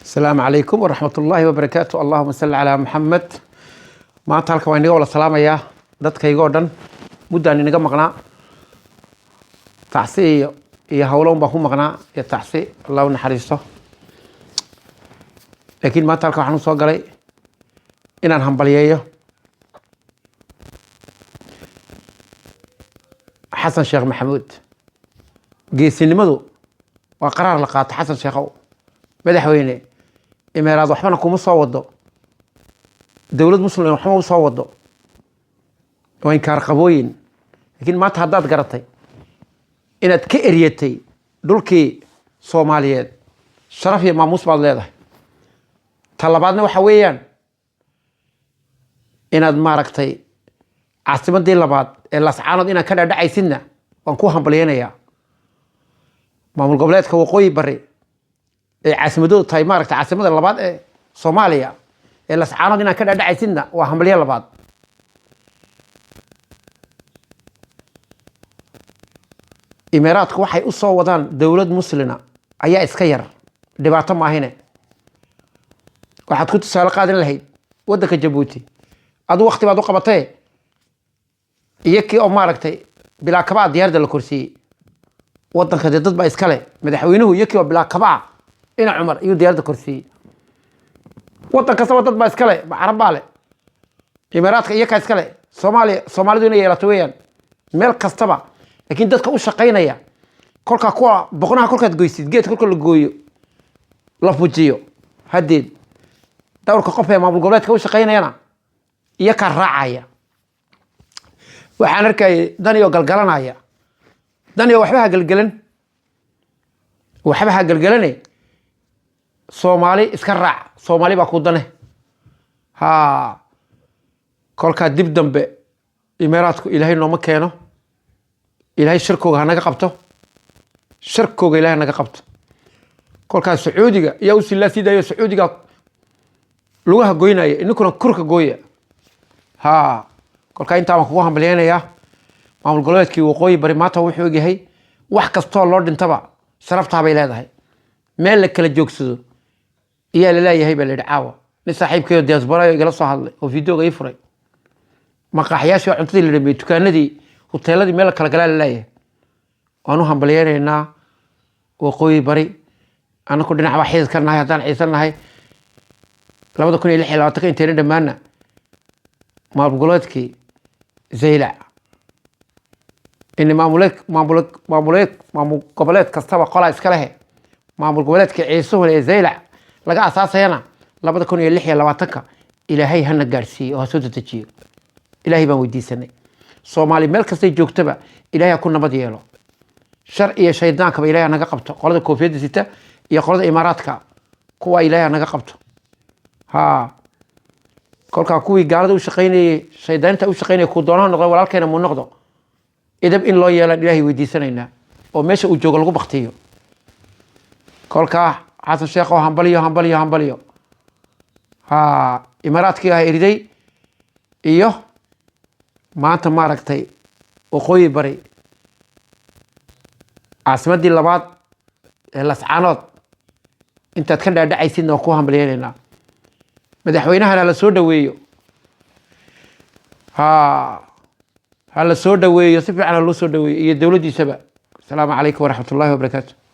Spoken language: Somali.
السلام عليكم ورحمة الله وبركاته. اللهم صل على محمد. ما تلك وين يقول السلام يا دتك يقولن مدة إن نجمع مقنع تعسي يهولون بهم مقنع يتعسي الله نحرسه. لكن ما تلك وحنا صار قلي إن أنهم بليه حسن شيخ محمود جيس النمذو وقرار لقاط حسن شيخو مدحوينه إمارات وحنا كم صوّدوا دولة مسلمة وحنا صوّدوا وين كارقبوين لكن ما تهدد قرطي إن تكئريتي دولكي صوماليات شرفي ما مصبر لهذا طلباتنا وحويان إن ماركتي عاصمة دي لبعض إلا سعانود إن كذا دعي سنة ونكوهم بلينا يا معمول قبلات كوقوي بري عاصمة تاي ماركت عاصمة لبعض صوماليا إلا سعانود إن كذا دعي سنة وهم بلينا لبعض إمارات waxay u soo wadaan dawlad muslina ayaa iska yar dhibaato ma ahine waxaad ku tusaale qaadan lahayd wadanka Djibouti adu waqti baad u qabatay iyakii oo maaragtay bilaa kaba diyaarada la kursiyay wadanka dad baa iska leh madaxweynuhu iyakii oo bilaa kaba ina Umar iyo diyaarada kursiyay wadanka sabab dad baa iska leh Arab baa leh Imaaraadka iyaka iska leh Soomaalidu inay yeelato weeyaan meel kastaba لكن dadka u shaqeynaya kolka kuwa boqonaha kolka goysid geed kolka la gooyo la fujiyo hadeed dawrka qof ee maamul goboleedka u shaqeynayana iyo ka raacaya waxaan arkay daniyo galgalanaya daniyo waxba galgalanay Soomaali iska raac Soomaali baa ku dane ha kolka dib dambe Imaaraadku Ilaahay nooma keeno إلهي شركوغا نغا قبطو شركوغا إلهي نغا قبطو كولكا سعوديغا يوسي الله سيدا يو سعوديغا لوغا غوينايا إنكونا كوركا غويا ها كولكا إنتا مكوها مليانا معمول قلواتكي وقوي بريماتا وحوغي هاي wax kastoo loo dhintaba sharafta bay leedahay meel la kala joogsado iyo la leeyahay bal idcaawa ni saaxiibkeeyo diaspora igala soo hadlay oo video ay furay maqaaxiyaasha cuntadii la dhameeyay dukaanadii hoteeladii meel kala galaa leeyahay waanu hambalyeynaa waqooyi bari anaku dhinac waxiis ka nahay hadaan ciisanahay 2026 intii dhamaana maamul goboleedkii Zeylac in maamul goboleed kastaba qola iska leh maamul goboleedkii ciisuhu ee Zeylac laga asaasayna 2026 ilaahay hana gaarsiiyo oo soo dejiyo ilaahay baan weydiisanay Soomaali meel kasta joogtaba Ilaahay ku nabad yeelo shar iyo shaydaanka ba Ilaahay naga qabto qolada koofiyada sita iyo qolada Imaaraadka kuwa Ilaahay naga qabto ha kolka kuwii gaalada u shaqeynayay shaydaanta u shaqeynayay ku doonaan noqdo walaalkeena mu noqdo idab in loo yeelo Ilaahay weydiisanayna oo meesha uu joogo lagu baqtiyo kolka Xasan Sheekh oo hambaliyo ha Imaaraadkii ay iriday iyo maanta maaragtay waqooyi bari caasimadii labaad ee Lascaanood intaad ka dhaadhacaysid oo ku hambalyeynaa madaxweynahana la soo dhaweeyo ha la soo dhaweeyo si fiican loo soo dhaweeyo iyo dawladdiisaba. Assalaamu calaykum waraxmatullaahi wabarakaatuh.